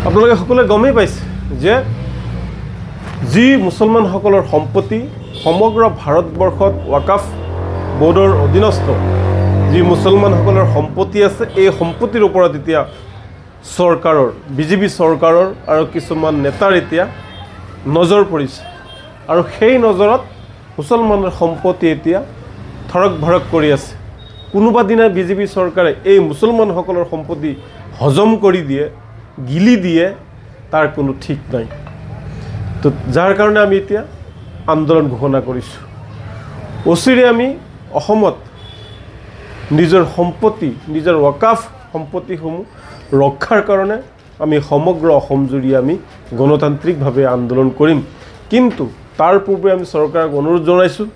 আপোনালোকে সকলোৱে গমেই পাইছে যে যি মুছলমানসকলৰ সম্পত্তি সমগ্ৰ ভাৰতবৰ্ষত ৱাকাফ বোৰ্ডৰ অধীনস্থ যি মুছলমানসকলৰ সম্পত্তি আছে এই সম্পত্তিৰ ওপৰত এতিয়া চৰকাৰৰ বিজেপি চৰকাৰৰ আৰু কিছুমান নেতাৰ এতিয়া নজৰ পৰিছে আৰু সেই নজৰত মুছলমানৰ সম্পত্তি এতিয়া থৰক ভৰক কৰি আছে। কোনোবা দিনা বিজেপি চৰকাৰে এই মুছলমানসকলৰ সম্পত্তি হজম কৰি দিয়ে, গিলি দিয়ে, তাৰ কোনো ঠিক নাই। তো যাৰ কাৰণে আমি এতিয়া আন্দোলন ঘোষণা কৰিছোঁ। অচিৰে আমি অসমত নিজৰ সম্পত্তি, নিজৰ ৱাকাফ সম্পত্তিসমূহ ৰক্ষাৰ কাৰণে আমি সমগ্ৰ অসমজুৰি আমি গণতান্ত্ৰিকভাৱে আন্দোলন কৰিম। কিন্তু তাৰ পূৰ্বে আমি চৰকাৰক অনুৰোধ জনাইছোঁ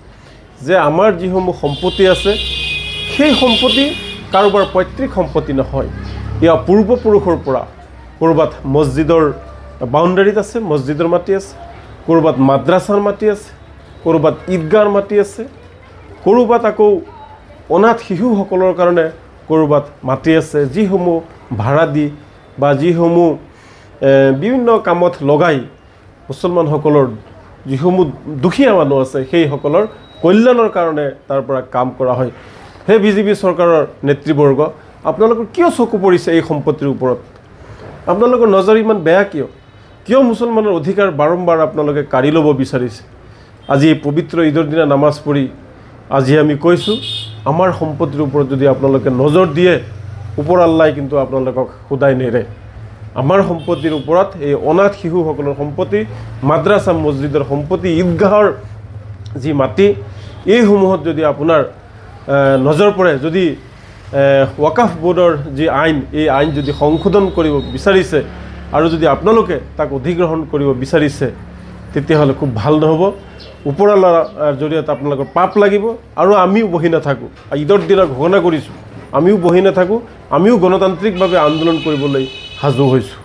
যে আমাৰ যিসমূহ সম্পত্তি আছে সেই সম্পত্তি কাৰোবাৰ পৈতৃক সম্পত্তি নহয়। এয়া পূৰ্বপুৰুষৰ পৰা ক'ৰবাত মছজিদৰ বাউণ্ডাৰীত আছে, মছজিদৰ মাটি আছে, ক'ৰবাত মাদ্ৰাছাৰ মাটি আছে, ক'ৰবাত ঈদগাহৰ মাটি আছে, ক'ৰবাত আকৌ অনাথ শিশুসকলৰ কাৰণে ক'ৰবাত মাটি আছে, যিসমূহ ভাড়া দি বা যিসমূহ বিভিন্ন কামত লগাই মুছলমানসকলৰ যিসমূহ দুখীয়া মানুহ আছে সেইসকলৰ কল্যাণৰ কাৰণে তাৰ পৰা কাম কৰা হয়। সেই বিজেপি চৰকাৰৰ নেতৃবৰ্গ আপোনালোকৰ কিয় চকু পৰিছে এই সম্পত্তিৰ ওপৰত? আপোনালোকৰ নজৰ ইমান বেয়া কিয়? কিয় মুছলমানৰ অধিকাৰ বাৰম্বাৰ আপোনালোকে কাঢ়ি ল'ব বিচাৰিছে? আজি পবিত্ৰ ঈদৰ দিনা নামাজ পঢ়ি আজি আমি কৈছোঁ আমাৰ সম্পত্তিৰ ওপৰত যদি আপোনালোকে নজৰ দিয়ে ওপৰ আল্লাই কিন্তু আপোনালোকক সদায় নেৰে। আমাৰ সম্পত্তিৰ ওপৰত এই অনাথ শিশুসকলৰ সম্পত্তি, মাদ্ৰাছা মছজিদৰ সম্পত্তি, ঈদগাহৰ যি মাটি এইসমূহত যদি আপোনাৰ নজৰ পৰে, যদি ৱাকাফ বোৰ্ডৰ যি আইন এই আইন যদি সংশোধন কৰিব বিচাৰিছে আৰু যদি আপোনালোকে তাক অধিগ্ৰহণ কৰিব বিচাৰিছে তেতিয়াহ'লে খুব ভাল নহ'ব। ওপৰৱালাৰ জৰিয়তে আপোনালোকৰ পাপ লাগিব আৰু আমিও বহি নাথাকোঁ। ঈদৰ দিনা ঘোষণা কৰিছোঁ, আমিও বহি নাথাকোঁ, আমিও গণতান্ত্ৰিকভাৱে আন্দোলন কৰিবলৈ সাজু হৈছোঁ।